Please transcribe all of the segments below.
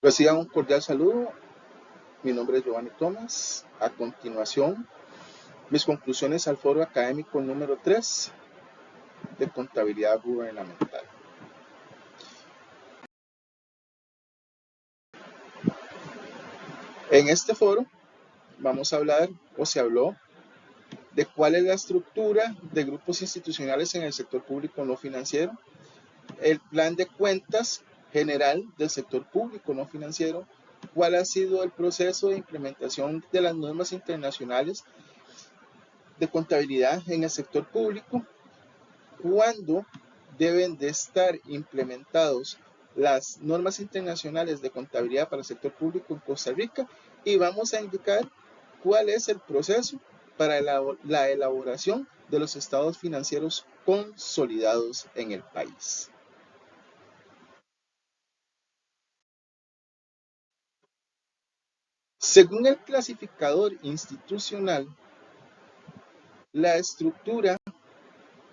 Reciban un cordial saludo. Mi nombre es Giovanni Tomás. A continuación, mis conclusiones al foro académico número 3 de contabilidad gubernamental. En este foro vamos a hablar, o se habló, de cuál es la estructura de grupos institucionales en el sector público no financiero, el plan de cuentas general del sector público no financiero, cuál ha sido el proceso de implementación de las normas internacionales de contabilidad en el sector público, cuándo deben de estar implementados las normas internacionales de contabilidad para el sector público en Costa Rica, y vamos a indicar cuál es el proceso para la elaboración de los estados financieros consolidados en el país. Según el clasificador institucional, la estructura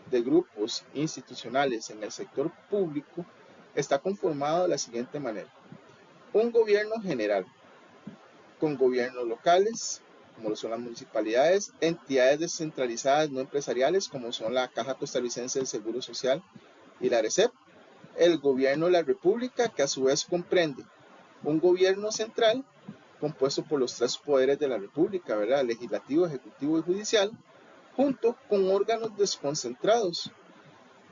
de grupos institucionales en el sector público está conformado de la siguiente manera: un gobierno general, con gobiernos locales, como lo son las municipalidades, entidades descentralizadas no empresariales, como son la Caja Costarricense del Seguro Social y la ARECEP, el gobierno de la República, que a su vez comprende un gobierno central compuesto por los tres poderes de la República, ¿verdad? Legislativo, ejecutivo y judicial, junto con órganos desconcentrados,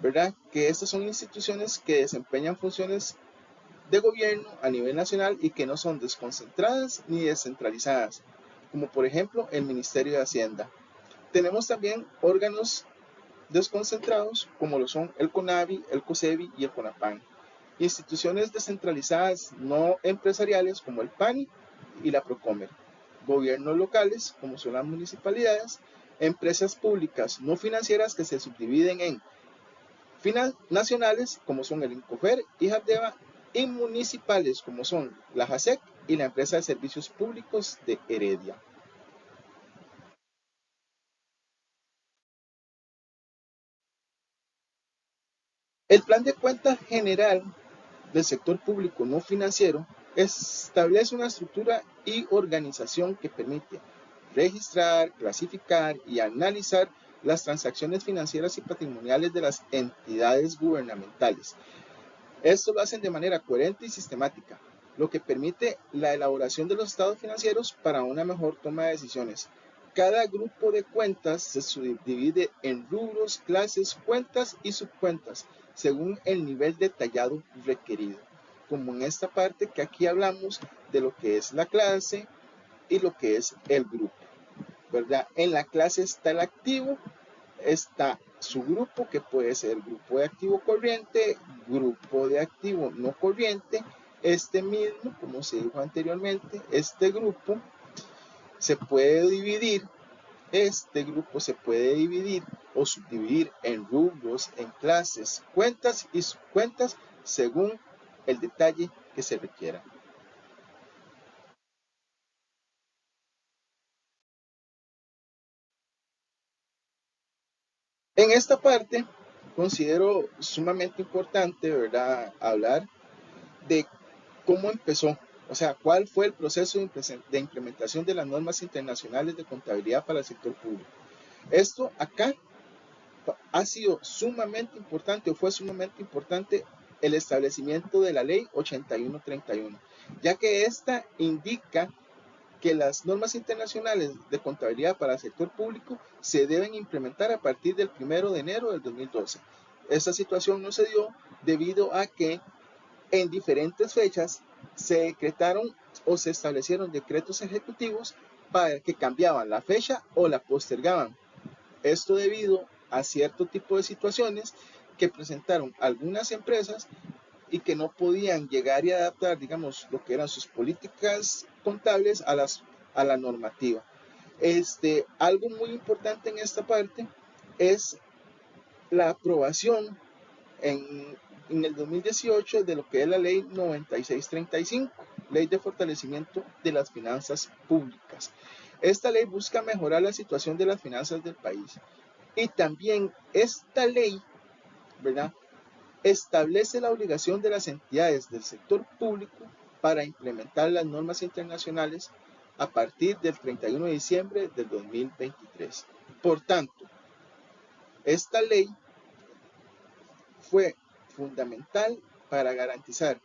¿verdad? Que estas son instituciones que desempeñan funciones de gobierno a nivel nacional y que no son desconcentradas ni descentralizadas, como por ejemplo el Ministerio de Hacienda. Tenemos también órganos desconcentrados como lo son el CONAVI, el COSEBI y el CONAPAN. Instituciones descentralizadas no empresariales como el PANI y la PROCOMER. Gobiernos locales como son las municipalidades. Empresas públicas no financieras que se subdividen en nacionales como son el INCOFER y JAPDEVA, y municipales como son la JASEC y la Empresa de Servicios Públicos de Heredia. El plan de cuentas general del sector público no financiero establece una estructura y organización que permite registrar, clasificar y analizar las transacciones financieras y patrimoniales de las entidades gubernamentales. Esto lo hacen de manera coherente y sistemática, lo que permite la elaboración de los estados financieros para una mejor toma de decisiones. Cada grupo de cuentas se subdivide en rubros, clases, cuentas y subcuentas, según el nivel detallado requerido, como en esta parte que aquí hablamos de lo que es la clase y lo que es el grupo, ¿verdad? En la clase está el activo, está su grupo, que puede ser grupo de activo corriente, grupo de activo no corriente. Este mismo, como se dijo anteriormente, este grupo se puede dividir, o subdividir en rubros, en clases, cuentas y subcuentas, según el detalle que se requiera. En esta parte considero sumamente importante, ¿verdad?, hablar de cómo empezó, o sea, cuál fue el proceso de implementación de las normas internacionales de contabilidad para el sector público. Esto acá ha sido sumamente importante, o fue sumamente importante, el establecimiento de la ley 8131, ya que esta indica que las normas internacionales de contabilidad para el sector público se deben implementar a partir del 1 de enero del 2012. Esta situación no se dio debido a que en diferentes fechas se decretaron o se establecieron decretos ejecutivos para que cambiaban la fecha o la postergaban. Esto debido a cierto tipo de situaciones que presentaron algunas empresas y que no podían llegar y adaptar, digamos, lo que eran sus políticas contables a la normativa. Algo muy importante en esta parte es la aprobación en el 2018 de lo que es la ley 9635, ley de fortalecimiento de las finanzas públicas. Esta ley busca mejorar la situación de las finanzas del país, y también esta ley, ¿verdad?, establece la obligación de las entidades del sector público para implementar las normas internacionales a partir del 31 de diciembre del 2023. Por tanto, esta ley fue fundamental para garantizar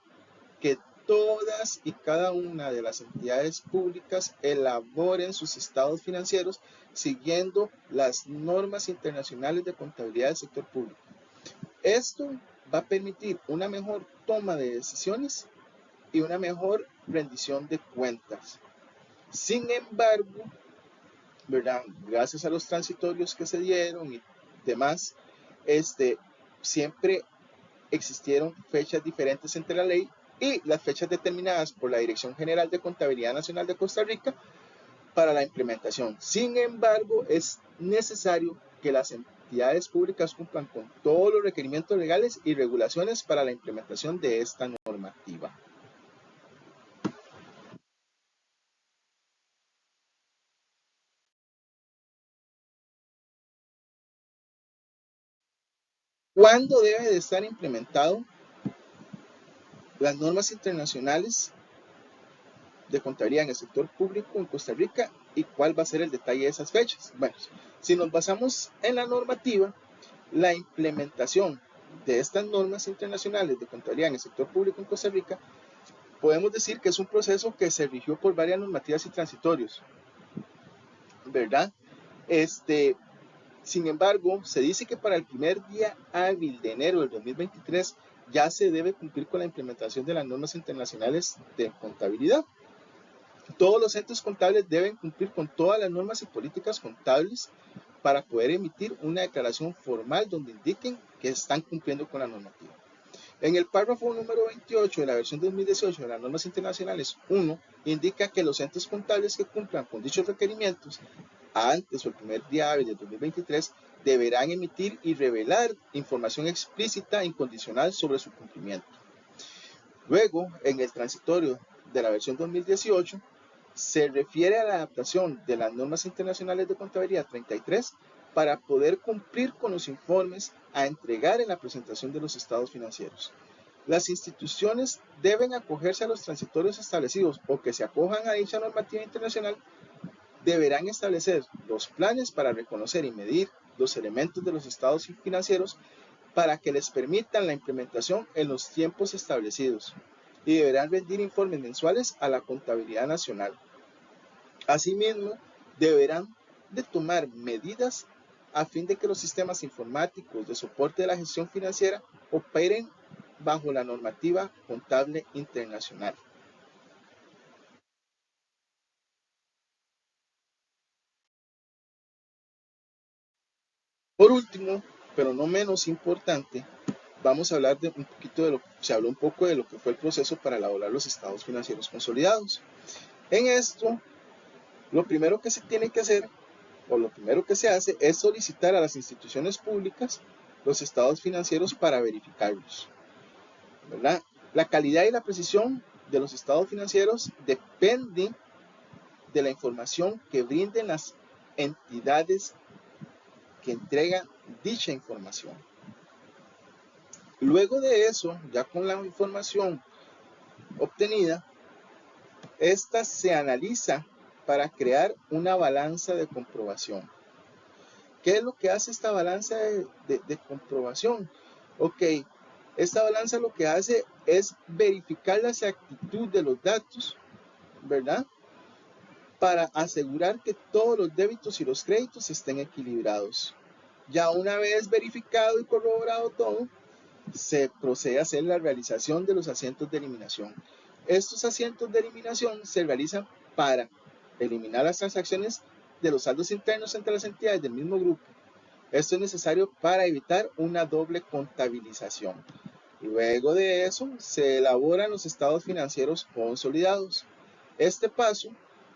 que todas y cada una de las entidades públicas elaboren sus estados financieros siguiendo las normas internacionales de contabilidad del sector público. Esto va a permitir una mejor toma de decisiones y una mejor rendición de cuentas. Sin embargo, ¿verdad? Gracias a los transitorios que se dieron y demás, siempre existieron fechas diferentes entre la ley y las fechas determinadas por la Dirección General de Contabilidad Nacional de Costa Rica para la implementación. Sin embargo, es necesario que las entidades públicas cumplan con todos los requerimientos legales y regulaciones para la implementación de esta normativa. ¿Cuándo debe de estar implementado las normas internacionales de contabilidad en el sector público en Costa Rica y cuál va a ser el detalle de esas fechas? Bueno, si nos basamos en la normativa, la implementación de estas normas internacionales de contabilidad en el sector público en Costa Rica, podemos decir que es un proceso que se rigió por varias normativas y transitorios, ¿verdad? Sin embargo, se dice que para el primer día hábil de enero del 2023 ya se debe cumplir con la implementación de las normas internacionales de contabilidad. Todos los entes contables deben cumplir con todas las normas y políticas contables para poder emitir una declaración formal donde indiquen que están cumpliendo con la normativa. En el párrafo número 28 de la versión 2018 de las normas internacionales 1, indica que los entes contables que cumplan con dichos requerimientos antes o el primer día hábil de 2023 deberán emitir y revelar información explícita e incondicional sobre su cumplimiento. Luego, en el transitorio de la versión 2018, se refiere a la adaptación de las normas internacionales de contabilidad 33 para poder cumplir con los informes a entregar en la presentación de los estados financieros. Las instituciones deben acogerse a los transitorios establecidos o que se acojan a dicha normativa internacional. Deberán establecer los planes para reconocer y medir los elementos de los estados financieros para que les permitan la implementación en los tiempos establecidos y deberán rendir informes mensuales a la contabilidad nacional. Asimismo, deberán de tomar medidas a fin de que los sistemas informáticos de soporte de la gestión financiera operen bajo la normativa contable internacional. Por último, pero no menos importante, vamos a hablar de un poquito de se habló un poco de lo que fue el proceso para elaborar los estados financieros consolidados. En esto, lo primero que se tiene que hacer, o lo primero que se hace, es solicitar a las instituciones públicas los estados financieros para verificarlos, ¿verdad? La calidad y la precisión de los estados financieros depende de la información que brinden las entidades que entregan dicha información. Luego de eso, ya con la información obtenida, esta se analiza para crear una balanza de comprobación. ¿Qué es lo que hace esta balanza de comprobación? Ok, esta balanza lo que hace es verificar la exactitud de los datos, ¿verdad? Para asegurar que todos los débitos y los créditos estén equilibrados. Ya una vez verificado y corroborado todo, se procede a hacer la realización de los asientos de eliminación. Estos asientos de eliminación se realizan para eliminar las transacciones de los saldos internos entre las entidades del mismo grupo. Esto es necesario para evitar una doble contabilización. Luego de eso, se elaboran los estados financieros consolidados. Este paso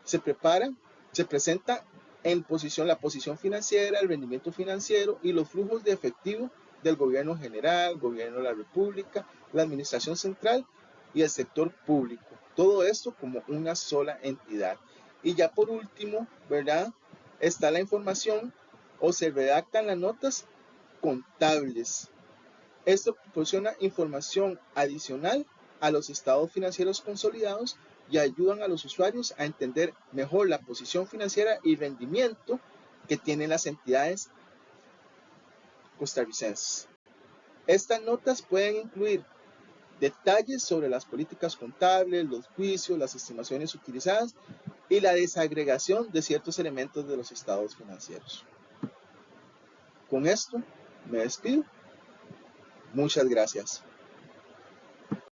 se presenta en la posición financiera, el rendimiento financiero y los flujos de efectivo del gobierno general, gobierno de la república, la administración central y el sector público. Todo esto como una sola entidad. Y ya por último, ¿verdad? Está la información o se redactan las notas contables. Esto proporciona información adicional a los estados financieros consolidados y ayudan a los usuarios a entender mejor la posición financiera y rendimiento que tienen las entidades costarricenses. Estas notas pueden incluir detalles sobre las políticas contables, los juicios, las estimaciones utilizadas y la desagregación de ciertos elementos de los estados financieros. Con esto me despido. Muchas gracias.